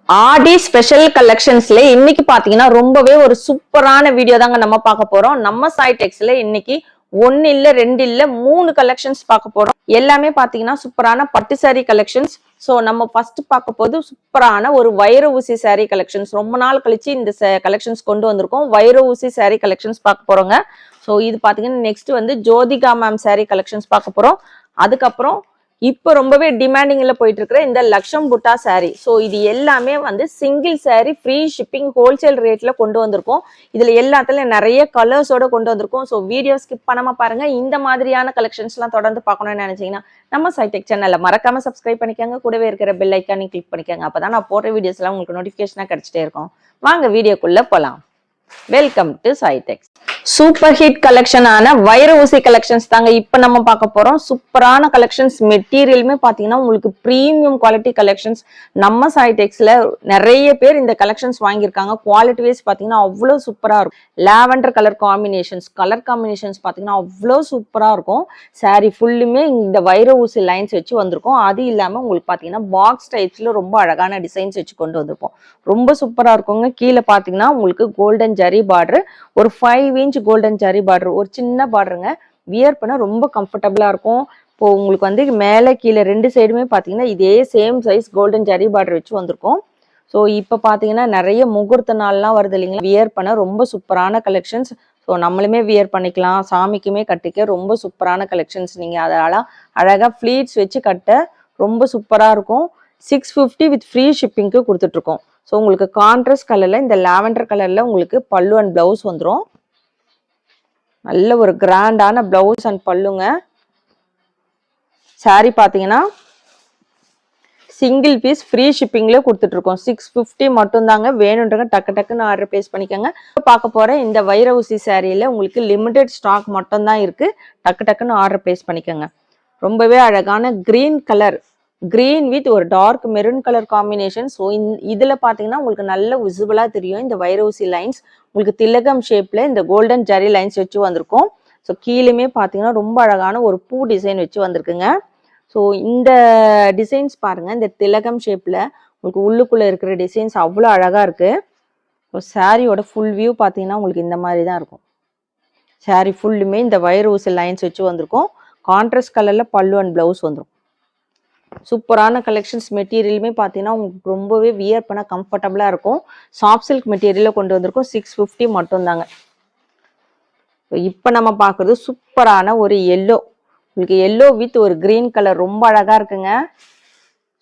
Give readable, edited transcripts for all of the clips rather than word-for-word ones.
ஆடி special கலெக்ஷன்ஸ்ல இன்னைக்கு பாத்தீங்கன்னா ரொம்பவே ஒரு சூப்பரான வீடியோ தாங்க நம்ம பார்க்க போறோம். நம்ம சாய் டெக்ஸ்ல இன்னைக்கு 1 இல்ல 2 இல்ல 3 கலெக்ஷன்ஸ் பார்க்க போறோம். எல்லாமே பாத்தீங்கன்னா சூப்பரான பட்டு சாரி கலெக்ஷன்ஸ். சோ நம்ம ஃபர்ஸ்ட் பார்க்க போது சூப்பரான ஒரு வைர ஊசி சாரி கலெக்ஷன்ஸ். ரொம்ப நாள் கழிச்சு இந்த கலெக்ஷன்ஸ் கொண்டு வந்திருக்கோம். வைர ஊசி சாரி கலெக்ஷன்ஸ் பார்க்க போறோங்க. சோ இது பாத்தீங்கன்னா நெக்ஸ்ட் வந்து ஜோதிகா மேம் சாரி கலெக்ஷன்ஸ் பார்க்க போறோம். அதுக்கப்புறம் இப்போ ரொம்பவே டிமாண்டிங்ல போயிட்டு இருக்கிற இந்த லக்ஷம் புட்டா சாரி. ஸோ இது எல்லாமே வந்து single sorry free shipping wholesale ரேட்ல கொண்டு வந்திருக்கோம். இதுல எல்லாத்துலயும் நிறைய கலர்ஸோட கொண்டு வந்திருக்கோம். ஸோ வீடியோ ஸ்கிப் பண்ணாம பாருங்க. இந்த மாதிரியான கலெக்ஷன்ஸ் எல்லாம் தொடர்ந்து பார்க்கணும்னு நினைச்சீங்கன்னா நம்ம சைடெக் சேனல்ல மறக்காம சப்ஸ்கிரைப் பண்ணிக்கோங்க. கூடவே இருக்கிற பெல் ஐக்கானை கிளிக் பண்ணிக்கோங்க. அப்பதான் நான் போடுற வீடியோஸ் எல்லாம் உங்களுக்கு நோட்டிபிகேஷனா கிடைச்சிட்டே இருக்கும். வாங்க வீடியோக்குள்ள போலாம். வெல்கம் டு சைடெக். சூப்பர் ஹிட் கலெக்ஷனான வைர ஊசி கலெக்ஷன்ஸ் தாங்க இப்ப நம்ம பார்க்க போறோம். சூப்பரான கலெக்ஷன்ஸ். மெட்டீரியலுமே பாத்தீங்கன்னா உங்களுக்கு பிரீமியம் குவாலிட்டி கலெக்ஷன்ஸ். நம்ம சைடெக்ஸ்ல நிறைய பேர் இந்த கலெக்ஷன்ஸ் வாங்கியிருக்காங்க. குவாலிட்டி வைஸ் பாத்தீங்கன்னா அவ்வளவு சூப்பரா இருக்கும். லாவெண்டர் கலர் காம்பினேஷன்ஸ் பாத்தீங்கன்னா அவ்வளவு சூப்பரா இருக்கும். சாரி ஃபுல்லுமே இந்த வைர ஊசி லைன்ஸ் வச்சு வந்திருக்கும். அது இல்லாம உங்களுக்கு பாத்தீங்கன்னா பாக்ஸ் டைப்ஸ்ல ரொம்ப அழகான டிசைன்ஸ் வச்சு கொண்டு வந்திருப்போம். ரொம்ப சூப்பரா இருக்குங்க. கீழே பாத்தீங்கன்னா உங்களுக்கு கோல்டன் ஜரி பார்டர், ஒரு 5 இன்ச் கோல்டன் ஜரி பார்டர், ஒரு சின்ன பார்டருங்க. வியர் பண்ண ரொம்ப கம்ஃபர்டபுளா இருக்கும். இப்போ உங்களுக்கு வந்து மேலே கீழே ரெண்டு சைடுமே பாத்தீங்கன்னா இதே same size golden zari border வச்சு வந்திருக்கும். ஸோ இப்போ பாத்தீங்கன்னா நிறைய முகூர்த்த நாள்லாம் வருது இல்லைங்களா, வியர் பண்ண ரொம்ப சூப்பரான கலெக்ஷன்ஸ். ஸோ நம்மளுமே வியர் பண்ணிக்கலாம், சாமிக்குமே கட்டிக்க ரொம்ப சூப்பரான கலெக்ஷன்ஸ். நீங்க அதனால அழகா ஃபிளீட்ஸ் வச்சு கட்ட ரொம்ப சூப்பரா இருக்கும். 650 வித் ஃப்ரீ ஷிப்பிங்க்கு கொடுத்துட்டு இருக்கோம். ஸோ உங்களுக்கு கான்ட்ராஸ்ட் கலர்ல இந்த லாவெண்டர் கலர்ல உங்களுக்கு பல்லு அண்ட் பிளவுஸ் வந்துடும். நல்ல ஒரு கிராண்டான பிளவுஸ் அண்ட் பல்லுங்க. சாரி பாத்தீங்கன்னா சிங்கிள் பீஸ் ஃப்ரீ ஷிப்பிங்ல கொடுத்துட்டு இருக்கோம். 650 மட்டும் தாங்க. வேணுன்றங்க டக்கு டக்குன்னு ஆர்டர் பிளேஸ் பண்ணிக்கோங்க. பார்க்க போற இந்த வைர ஊசி சாரியில உங்களுக்கு லிமிடெட் ஸ்டாக் மட்டும் தான் இருக்கு. டக்கு டக்குன்னு ஆர்டர் பிளேஸ் பண்ணிக்கோங்க. ரொம்பவே அழகான கிரீன் கலர், கிரீன் வித் ஒரு dark maroon colour combination. So இதுல பாத்தீங்கன்னா உங்களுக்கு நல்ல விசிபிளா தெரியும் இந்த வைர ஊசி லைன்ஸ். உங்களுக்கு திலகம் ஷேப்ல இந்த கோல்டன் ஜரி லைன்ஸ் வச்சு வந்திருக்கும். ஸோ கீழேயுமே பாத்தீங்கன்னா ரொம்ப அழகான ஒரு பூ டிசைன் வச்சு வந்திருக்குங்க. ஸோ இந்த டிசைன்ஸ் பாருங்க, இந்த திலகம் ஷேப்ல உங்களுக்கு உள்ளுக்குள்ள இருக்கிற டிசைன்ஸ் அவ்வளோ அழகா இருக்கு. ஸோ சாரியோட ஃபுல் வியூ பாத்தீங்கன்னா உங்களுக்கு இந்த மாதிரி தான் இருக்கும். சாரி ஃபுல்லுமே இந்த வைர ஊசி லைன்ஸ் வச்சு வந்திருக்கும். கான்ட்ராஸ்ட் கலர்ல பல்லு அண்ட் பிளவுஸ் வந்துடும். சூப்பரான கலெக்ஷன்ஸ். மெட்டீரியலுமே பார்த்தீங்கன்னா உங்களுக்கு ரொம்பவே வியர் பண்ண கம்ஃபர்டபுளாக இருக்கும். சாஃப்ட் சில்க் மெட்டீரியலில் கொண்டு வந்திருக்கோம். 650 மட்டும் தாங்க. இப்போ நம்ம பார்க்குறது சூப்பரான ஒரு எல்லோ, உங்களுக்கு எல்லோ வித் ஒரு கிரீன் கலர் ரொம்ப அழகாக இருக்குங்க.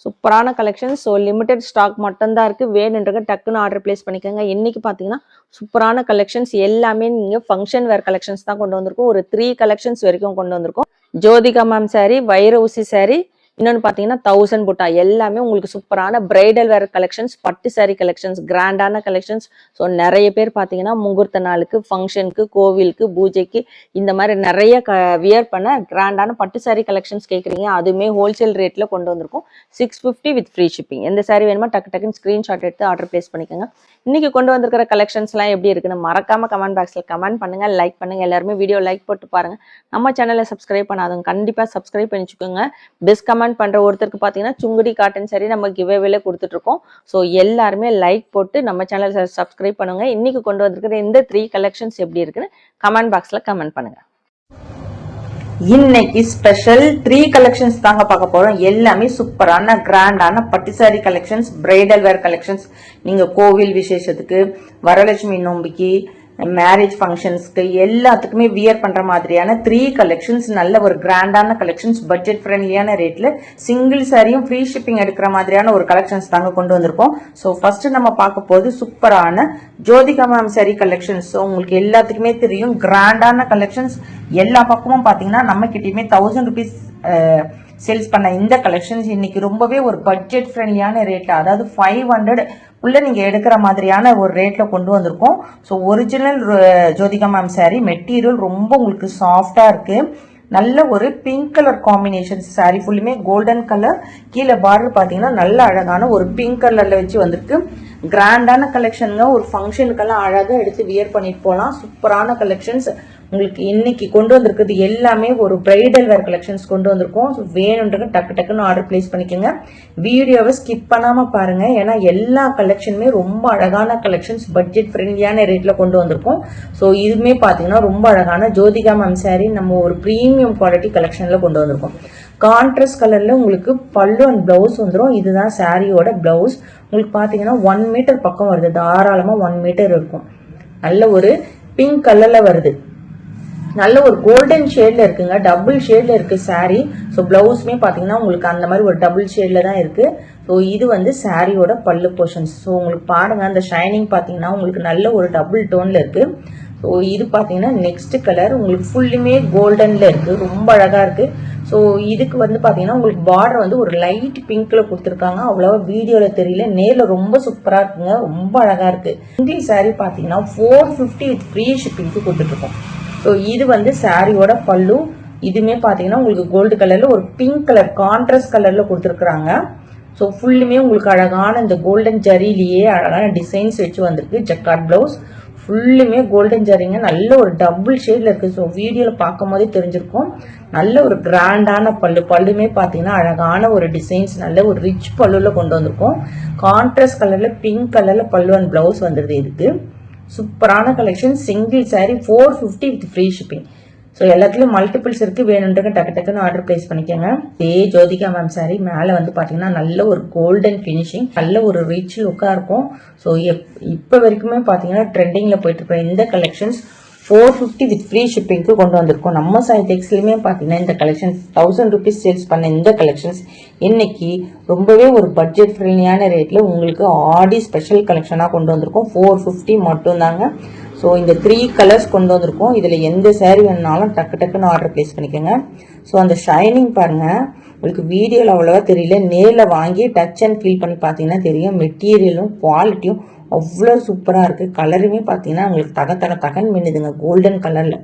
சூப்பரான கலெக்ஷன். ஸோ லிமிடெட் ஸ்டாக் மட்டும்தான் இருக்கு. வேணுன்றங்க டக்குன்னு ஆர்டர் பிளேஸ் பண்ணிக்கோங்க. இன்னைக்கு பார்த்தீங்கன்னா சூப்பரான கலெக்ஷன்ஸ் எல்லாமே நீங்கள் ஃபங்க்ஷன் வேர் கலெக்ஷன்ஸ் தான் கொண்டு வந்திருக்கோம். ஒரு 3 கலெக்ஷன்ஸ் வரைக்கும் கொண்டு வந்திருக்கோம். ஜோதிகா மேம் சாரி, வைர ஊசி சாரி, இன்னொன்று பார்த்தீங்கன்னா 1000 புட்டா. எல்லாமே உங்களுக்கு சூப்பரான பிரைடல் வேர் கலெக்ஷன்ஸ், பட்டு சாரி கலெக்ஷன்ஸ், கிராண்டான கலெக்ஷன்ஸ். ஸோ நிறைய பேர் பார்த்தீங்கன்னா முகூர்த்த நாளுக்கு, ஃபங்க்ஷனுக்கு, கோவிலுக்கு, பூஜைக்கு இந்த மாதிரி நிறைய வியர் பண்ண கிராண்டான பட்டு சாரி கலெக்ஷன்ஸ் கேட்குறீங்க. அதுவுமே ஹோல்சேல் ரேட்ல கொண்டு வந்திருக்கும். 650 வித் ஃப்ரீ ஷிப்பிங். எந்த சாரி வேணுமோ டக்கு டக்குன்னு ஸ்கிரீன்ஷாட் எடுத்து ஆர்டர் பிளேஸ் பண்ணிக்கோங்க. இன்னைக்கு கொண்டு வந்திருக்கிற கலெக்ஷன்ஸ்லாம் எப்படி இருக்குன்னு மறக்காம கமெண்ட் பாக்ஸ்ல கமெண்ட் பண்ணுங்க, லைக் பண்ணுங்க. எல்லாருமே வீடியோ லைக் போட்டு பாருங்க. நம்ம சேனலை சப்ஸ்கிரைப் பண்ணாதவங்க கண்டிப்பா சப்ஸ்கிரைப் பண்ணிச்சுக்கோங்க. பெஸ்ட் கமெண்ட் பண்ற ஒருத்தருக்கு பாத்தீங்கன்னா சுங்குடி காட்டன் சாரி நம்ம கிவ்அவேல கொடுத்துட்டு இருக்கோம். ஸோ எல்லாருமே லைக் போட்டு நம்ம சேனலை சப்ஸ்கிரைப் பண்ணுங்க. இன்னைக்கு கொண்டு வந்திருக்கிற இந்த 3 கலெக்ஷன்ஸ் எப்படி இருக்குன்னு கமெண்ட் பாக்ஸ்ல கமெண்ட் பண்ணுங்க. இன்னைக்கு ஸ்பெஷல் 3 கலெக்ஷன்ஸ் தாங்க பார்க்க போறோம். எல்லாமே சூப்பரான கிராண்டான பட்டு சாரி கலெக்ஷன்ஸ், பிரைடல் வேர் கலெக்ஷன்ஸ். நீங்க கோவில் விசேஷத்துக்கு, வரலட்சுமி நோம்பிக்கு, மேரேஜ் ஃபங்க்ஷன்ஸ்க்கு எல்லாத்துக்குமே வியர் பண்ற மாதிரியான 3 கலெக்ஷன்ஸ். நல்ல ஒரு கிராண்டான கலெக்ஷன்ஸ், பட்ஜெட் ஃப்ரெண்ட்லியான ரேட்ல சிங்கிள் சாரியும் ஃப்ரீ ஷிப்பிங் எடுக்கிற மாதிரியான ஒரு கலெக்ஷன்ஸ் தாங்க கொண்டு வந்திருக்கோம். ஸோ ஃபர்ஸ்ட் நம்ம பார்க்க போது சூப்பரான Jyothika ma'am sorry collections. So உங்களுக்கு எல்லாத்துக்குமே தெரியும் கிராண்டான கலெக்ஷன்ஸ். எல்லா பக்கமும் பாத்தீங்கன்னா நம்ம கிட்டயுமே 1000 rupees சேல்ஸ் பண்ண இந்த கலெக்ஷன்ஸ் இன்னைக்கு ரொம்பவே ஒரு பட்ஜெட் ஃப்ரெண்ட்லியான ரேட்ல, அதாவது 500 உள்ள நீங்க எடுக்கிற மாதிரியான ஒரு ரேட்ல கொண்டு வந்திருக்கோம். So original Jyothika ma'am sorry material ரொம்ப உங்களுக்கு சாஃப்டா இருக்கு. நல்ல ஒரு பிங்க் கலர் காம்பினேஷன். சாரி ஃபுல்லுமே கோல்டன் கலர். கீழே பார்டர் பாத்தீங்கன்னா நல்ல அழகான ஒரு பிங்க் கலர்ல வச்சு வந்திருக்கு. கிராண்டான கலெக்ஷனுங்க, ஒரு ஃபங்க்ஷனுக்கெல்லாம் அழகா எடுத்து வியர் பண்ணிட்டு போகலாம். சூப்பரான கலெக்ஷன்ஸ் உங்களுக்கு இன்னைக்கு கொண்டு வந்திருக்கிறது எல்லாமே ஒரு பிரைடல் வேர் கலெக்ஷன்ஸ் கொண்டு வந்திருக்கோம். வேணுன்றது டக்கு டக்குன்னு ஆர்டர் பிளேஸ் பண்ணிக்கோங்க. வீடியோவை ஸ்கிப் பண்ணாம பாருங்க, ஏன்னா எல்லா கலெக்ஷனுமே ரொம்ப அழகான கலெக்ஷன்ஸ், பட்ஜெட் ஃப்ரெண்ட்லியான ரேட்ல கொண்டு வந்திருக்கோம். ஸோ இதுவுமே பாத்தீங்கன்னா ரொம்ப அழகான ஜோதிகா மேம் சாரி நம்ம ஒரு பிரீமியம் குவாலிட்டி கலெக்ஷன்ல கொண்டு வந்திருக்கோம். கான்ட்ராஸ்ட் கலர்ல உங்களுக்கு பல்லு அண்ட் பிளவுஸ் வந்துடும். இதுதான் சாரியோட பிளவுஸ். உங்களுக்கு பாத்தீங்கன்னா 1 மீட்டர் பக்கம் வருது, தாராளமா 1 மீட்டர் இருக்கும். நல்ல ஒரு பிங்க் கலர்ல வருது, நல்ல ஒரு கோல்டன் ஷேட்ல இருக்குங்க, டபுள் ஷேட்ல இருக்கு சாரி. ஸோ பிளவுஸ்மே பாத்தீங்கன்னா உங்களுக்கு அந்த மாதிரி ஒரு டபுள் ஷேட்ல தான் இருக்கு. ஸோ இது வந்து சாரியோட பல்லு போர்ஷன்ஸ். ஸோ உங்களுக்கு பாருங்க அந்த ஷைனிங் பாத்தீங்கன்னா உங்களுக்கு நல்ல ஒரு டபுள் டோன்ல இருக்கு. ஸோ இது பாத்தீங்கன்னா நெக்ஸ்ட் கலர் உங்களுக்கு ஃபுல்லுமே கோல்டன்ல இருக்கு, ரொம்ப அழகா இருக்கு. ஸோ இதுக்கு வந்து பாத்தீங்கன்னா உங்களுக்கு பார்டர் வந்து ஒரு லைட் பிங்க்ல கொடுத்துருக்காங்க, அவ்வளவா வீடியோல தெரியல, நேர்ல ரொம்ப சூப்பரா இருக்குங்க, ரொம்ப அழகா இருக்கு. சிங்கிள் சாரி பாத்தீங்கன்னா 450 வித் ஃப்ரீ ஷிப்பிங்க்கு கொடுத்துட்டு இருக்கோம். ஸோ இது வந்து சாரியோட பல்லு. இதுவுமே பாத்தீங்கன்னா உங்களுக்கு கோல்டு கலர்ல ஒரு பிங்க் கலர் கான்ட்ராஸ்ட் கலர்ல கொடுத்துருக்காங்க. ஸோ ஃபுல்லுமே உங்களுக்கு அழகான இந்த கோல்டன் ஜரிலேயே அழகான டிசைன்ஸ் வச்சு வந்திருக்கு. ஜக்கார்ட் பிளவுஸ் ஃபுல்லுமே கோல்டன் ஜரிங்க, நல்ல ஒரு டபுள் ஷேட்ல இருக்கு. ஸோ வீடியோல பார்க்கும் போதே தெரிஞ்சிருக்கும், நல்ல ஒரு கிராண்டான பல்லு. பல்லுமே பாத்தீங்கன்னா அழகான ஒரு டிசைன்ஸ், நல்ல ஒரு ரிச் பல்லுல கொண்டு வந்திருக்கோம். கான்ட்ராஸ்ட் கலர்ல பிங்க் கலர்ல பல்லு அண்ட் பிளவுஸ் வந்துருது. இதுக்கு சூப்பரான collection. Single sorry 450 with free shipping. So எல்லாத்துலயும் மல்டிபிள்ஸ் இருக்கு, வேணுன்றங்க டக்கு டக்குன்னு ஆர்டர் பிளேஸ் பண்ணிக்கோங்க. ஜோதிகா மேம் சாரி மேல வந்து பாத்தீங்கன்னா நல்ல ஒரு கோல்டன் பினிஷிங், நல்ல ஒரு ரிச் லுக்கா இருக்கும். ஸோ இப்ப வரைக்குமே பாத்தீங்கன்னா ட்ரெண்டிங்ல போயிட்டு இருக்க இந்த கலெக்ஷன்ஸ் 450 வித் ஃப்ரீ ஷிப்பிங்க்கு கொண்டு வந்திருக்கோம். நம்ம சாய் டெக்ஸ்லயுமே பாத்தீங்கன்னா இந்த கலெக்ஷன் 1000 rupees சேல்ஸ் பண்ண இந்த கலெக்ஷன்ஸ் இன்னைக்கு ரொம்பவே ஒரு பட்ஜெட் ஃப்ரெண்ட்லியான ரேட்ல உங்களுக்கு ஆடி ஸ்பெஷல் கலெக்ஷனா கொண்டு வந்திருக்கோம். 450 மட்டும் தாங்க. ஸோ இந்த 3 கலர்ஸ் கொண்டு வந்திருக்கோம். இதுல எந்த சாரி வேணுனாலும் டக்கு டக்குன்னு ஆர்டர் பிளேஸ் பண்ணிக்கோங்க. ஸோ அந்த ஷைனிங் பாருங்க, உங்களுக்கு வீடியோல அவ்வளவா தெரியல, நேர்ல வாங்கி டச் அண்ட் ஃபீல் பண்ணி பாத்தீங்கன்னா தெரியும். மெட்டீரியலும் குவாலிட்டியும் அவ்வளோ சூப்பரா இருக்கு. கலருமே பாத்தீங்கன்னா உங்களுக்கு தகன் மின்னுதுங்க, கோல்டன் கலர்ல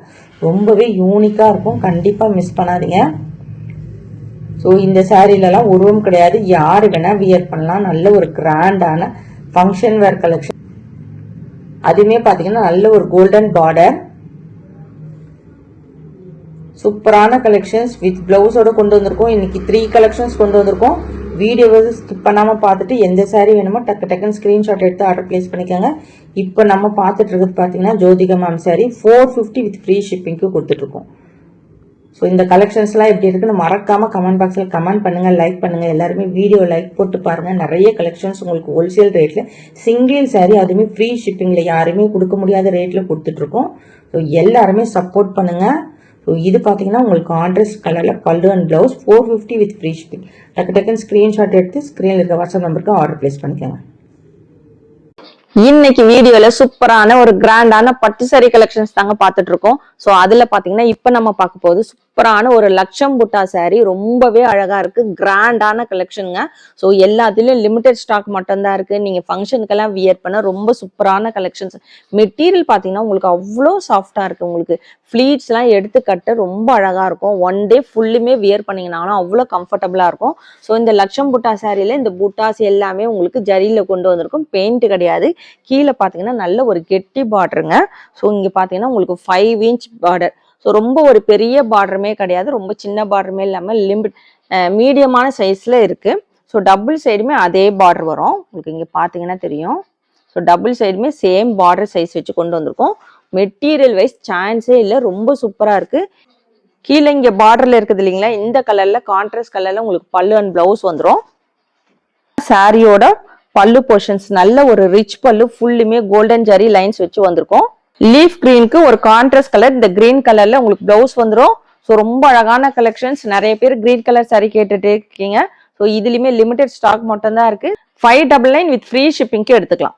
ரொம்பவே யூனிக்கா இருக்கும். கண்டிப்பா மிஸ் பண்ணாதீங்க. ஸோ இந்த சாரிலலாம் உருவம் கிடையாது, யாரு வேணா வியர் பண்ணலாம். நல்ல ஒரு கிராண்டான ஃபங்க்ஷன் வேர் கலெக்ஷன். அதுவுமே பாத்தீங்கன்னா நல்ல ஒரு கோல்டன் பார்டர், சூப்பரான கலெக்ஷன்ஸ் வித் பிளவுஸோட கொண்டு வந்திருக்கோம். இன்னைக்கு 3 கலெக்ஷன்ஸ் கொண்டு வந்திருக்கோம். வீடியோவை ஸ்கிப் பண்ணாம பார்த்துட்டு எந்த சாரி வேணுமோ டக்கு டக்குன்னு ஸ்கிரீன்ஷாட் எடுத்து ஆர்டர் பிளேஸ் பண்ணிக்கோங்க. இப்போ நம்ம பார்த்துட்டு இருக்கிறது பாத்தீங்கன்னா Jyothika ma'am sari 450 with free ஷிப்பிங்க்கு கொடுத்துட்டு இருக்கோம். ஸோ இந்த கலெக்ஷன்ஸ்லாம் எப்படி இருக்குன்னு மறக்காம கமெண்ட் பாக்ஸில் கமெண்ட் பண்ணுங்க, லைக் பண்ணுங்க. எல்லாருமே வீடியோ லைக் போட்டு பாருங்க. நிறைய கலெக்ஷன்ஸ் உங்களுக்கு ஹோல்சேல் ரேட்ல சிங்கிள் சாரி அதுவுமே ஃப்ரீ ஷிப்பிங்ல யாருமே கொடுக்க முடியாத ரேட்ல கொடுத்துட்டு இருக்கோம். ஸோ எல்லாருமே சப்போர்ட் பண்ணுங்க. ஸோ இது பாத்தீங்கன்னா உங்களுக்கு கான்ட்ராஸ்ட் கலர்ல பல்லு and blouse 450 with free shipping. டக்கு டக்குன்னு ஸ்கிரீன்ஷாட் எடுத்து ஸ்கிரீன்ல இருக்க வாட்ஸ்அப் நம்பருக்கு ஆர்டர் பிளேஸ் பண்ணிக்கோங்க. இன்னைக்கு வீடியோல சூப்பரான ஒரு கிராண்டான பட்டு சாரி கலெக்ஷன்ஸ் தாங்க பாத்துட்டு இருக்கோம். சோ அதுல பாத்தீங்கன்னா இப்ப நம்ம பார்க்க போகுது சூப்பரான ஒரு லட்சம் புட்டா சாரி, ரொம்பவே அழகா இருக்கு, கிராண்டான கலெக்ஷனுங்க. சோ எல்லாத்துலயும் லிமிடெட் ஸ்டாக் மட்டும் தான் இருக்கு. நீங்க ஃபங்க்ஷனுக்கெல்லாம் வியர் பண்ண ரொம்ப சூப்பரான கலெக்ஷன்ஸ். மெட்டீரியல் பாத்தீங்கன்னா உங்களுக்கு அவ்வளோ சாஃப்டா இருக்கு. உங்களுக்கு ஃபிளீட்ஸ் எல்லாம் எடுத்து கட்ட ரொம்ப அழகா இருக்கும். 1 டே ஃபுல்லுமே வியர் பண்ணீங்கன்னாலும் அவ்வளோ கம்ஃபர்டபுளா இருக்கும். ஸோ இந்த லட்சம் புட்டா சாரியில இந்த புட்டாஸ் எல்லாமே உங்களுக்கு ஜரியில கொண்டு வந்திருக்கும், பெயிண்ட் கிடையாது. கீழே பாத்தீங்கன்னா நல்ல ஒரு கெட்டி பார்டருங்க. ஸோ இங்க பாத்தீங்கன்னா உங்களுக்கு 5 inch பார்டர். ஸோ ரொம்ப ஒரு பெரிய பார்டருமே கிடையாது, ரொம்ப சின்ன பார்டருமே இல்லாமல் மீடியமான சைஸ்ல இருக்கு. ஸோ டபுள் சைடுமே அதே பார்டர் வரும், உங்களுக்கு இங்க பாத்தீங்கன்னா தெரியும். ஸோ டபுள் சைடுமே சேம் பார்டர் சைஸ் வச்சு கொண்டு வந்திருக்கோம். மெட்டீரியல் வைஸ் சான்ஸே இல்லை, ரொம்ப சூப்பரா இருக்கு. கீழே இங்க பார்டர்ல இருக்குது இல்லைங்களா, இந்த கலர்ல கான்ட்ராஸ்ட் கலர்ல உங்களுக்கு பல்லு அண்ட் பிளவுஸ் வந்துடும். சாரியோட பல்லு போர்ஷன்ஸ் நல்ல ஒரு ரிச் பல்லு, ஃபுல்லுமே கோல்டன் ஜரி லைன்ஸ் வச்சு வந்திருக்கும். லீஃப் கிரீனுக்கு ஒரு கான்ட்ராஸ்ட் கலர், இந்த கிரீன் கலர்ல உங்களுக்கு பிளவுஸ் வந்துடும். ஸோ ரொம்ப அழகான கலெக்ஷன்ஸ். நிறைய பேர் கிரீன் கலர் சாரி கேட்டுட்டே இருக்கீங்க. ஸோ இதுலயுமே லிமிடெட் ஸ்டாக் மட்டும் தான் இருக்கு. 599 வித் ஃப்ரீ ஷிப்பிங்க்கு எடுத்துக்கலாம்.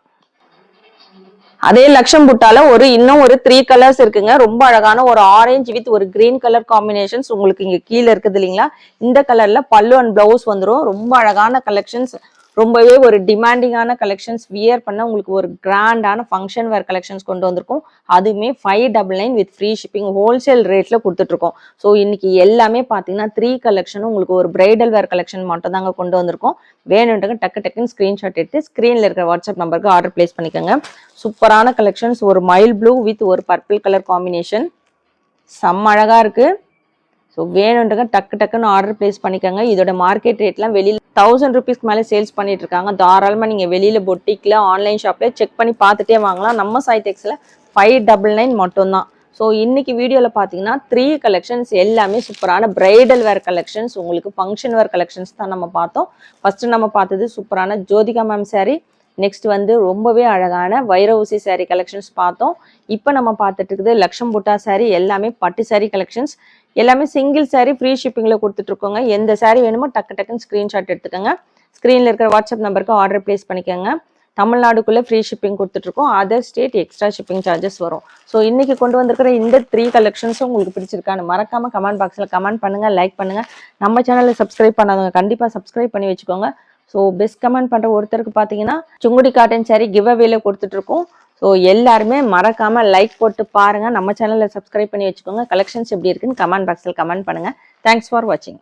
அதே லட்சம் புட்டால இன்னும் ஒரு 3 கலர்ஸ் இருக்குங்க. ரொம்ப அழகான ஒரு ஆரஞ்சு வித் ஒரு கிரீன் கலர் காம்பினேஷன்ஸ் உங்களுக்கு இங்க கீழே இருக்குது இல்லைங்களா, இந்த கலர்ல பல்லு அண்ட் பிளவுஸ் வந்துடும். ரொம்ப அழகான கலெக்ஷன்ஸ், ரொம்பவே ஒரு டிமாண்டிங்கான கலெக்ஷன்ஸ், வியர் பண்ண உங்களுக்கு ஒரு கிராண்டான ஃபங்க்ஷன் வேர் கலெக்ஷன்ஸ் கொண்டு வந்திருக்கோம். அதுவுமே 599 வித் ஃப்ரீ ஷிப்பிங் ஹோல்சேல் ரேட்ல கொடுத்துட்ருக்கோம். ஸோ இன்னைக்கு எல்லாமே பார்த்தீங்கன்னா 3 கலெக்ஷனும் உங்களுக்கு ஒரு பிரைடல் வேர் கலெக்ஷன் மட்டும் தாங்க கொண்டு வந்திருக்கோம். வேணுன்றங்க டக்குன்னு ஸ்க்ரீன்ஷாட் எடுத்து ஸ்க்ரீனில் இருக்கிற வாட்ஸ்அப் நம்பருக்கு ஆர்டர் பிளேஸ் பண்ணிக்கோங்க. சூப்பரான கலெக்ஷன்ஸ், ஒரு மைல் ப்ளூ வித் ஒரு பர்பிள் கலர் காம்பினேஷன், செம்ம அழகாக இருக்குது. ஸோ வேணுன்றங்க டக்குன்னு ஆர்டர் பிளேஸ் பண்ணிக்கோங்க. இதோட மார்க்கெட் ரேட்லாம் வெளியில் 1000 ருபீஸ்க்கு மேலே சேல்ஸ் பண்ணிட்டு இருக்காங்க. தாராளமாக நீங்கள் வெளியில் பொட்டிக்கில் ஆன்லைன் ஷாப்பில் செக் பண்ணி பார்த்துட்டே வாங்கலாம். நம்ம சைடெக்ஸில் 599 மட்டும்தான். ஸோ இன்னைக்கு வீடியோவில் பார்த்தீங்கன்னா 3 கலெக்ஷன்ஸ் எல்லாமே சூப்பரான பிரைடல் வேர் கலெக்ஷன்ஸ், உங்களுக்கு ஃபங்க்ஷன் வேர் கலெக்ஷன்ஸ் தான் நம்ம பார்த்தோம். ஃபர்ஸ்ட் நம்ம பார்த்தது சூப்பரான ஜோதிகா மேம் சாரி, நெக்ஸ்ட் வந்து ரொம்பவே அழகான வைர ஊசி சாரி கலெக்ஷன்ஸ் பார்த்தோம். இப்போ நம்ம பார்த்துட்டு இருக்குது லக்ஷம் புட்டா சாரி, எல்லாமே பட்டு சாரி கலெக்ஷன்ஸ், எல்லாமே சிங்கிள் சாரி ஃப்ரீ ஷிப்பிங்கில் கொடுத்துட்ருக்கோங்க. எந்த சாரி வேணுமோ டக்குன்னு ஸ்க்ரீன்ஷாட் எடுத்துக்கோங்க. ஸ்க்ரீனில் இருக்கிற வாட்ஸ்அப் நம்பருக்கு ஆர்டர் பிளேஸ் பண்ணிக்கோங்க. தமிழ்நாடுக்குள்ளே ஃப்ரீ ஷிப்பிங் கொடுத்துட்ருக்கோம். Other state extra shipping charges வரும். ஸோ இன்றைக்கி கொண்டு வந்திருக்கிற இந்த 3 கலெக்ஷன்ஸும் உங்களுக்கு பிடிச்சிருக்கான்னு மறக்காமல் கமெண்ட் பாக்ஸில் கமெண்ட் பண்ணுங்கள், லைக் பண்ணுங்கள். நம்ம சேனலில் சப்ஸ்கிரைப் பண்ணாதவங்க கண்டிப்பாக சப்ஸ்கிரைப் பண்ணி வச்சுக்கோங்க. ஸோ பெஸ்ட் கமெண்ட் பண்ணுற ஒருத்தருக்கு பார்த்தீங்கன்னா சுங்குடி காட்டன் சாரி கிவ் அவேல கொடுத்துட்ருக்கோம். ஸோ எல்லாருமே மறக்காமல் லைக் போட்டு பாருங்கள், நம்ம சேனலில் சப்ஸ்கிரைப் பண்ணி வச்சுக்கோங்க. கலெக்ஷன்ஸ் எப்படி இருக்குன்னு கமெண்ட் பாக்ஸில் கமெண்ட் பண்ணுங்கள். தேங்க்ஸ் ஃபார் வாட்சிங்.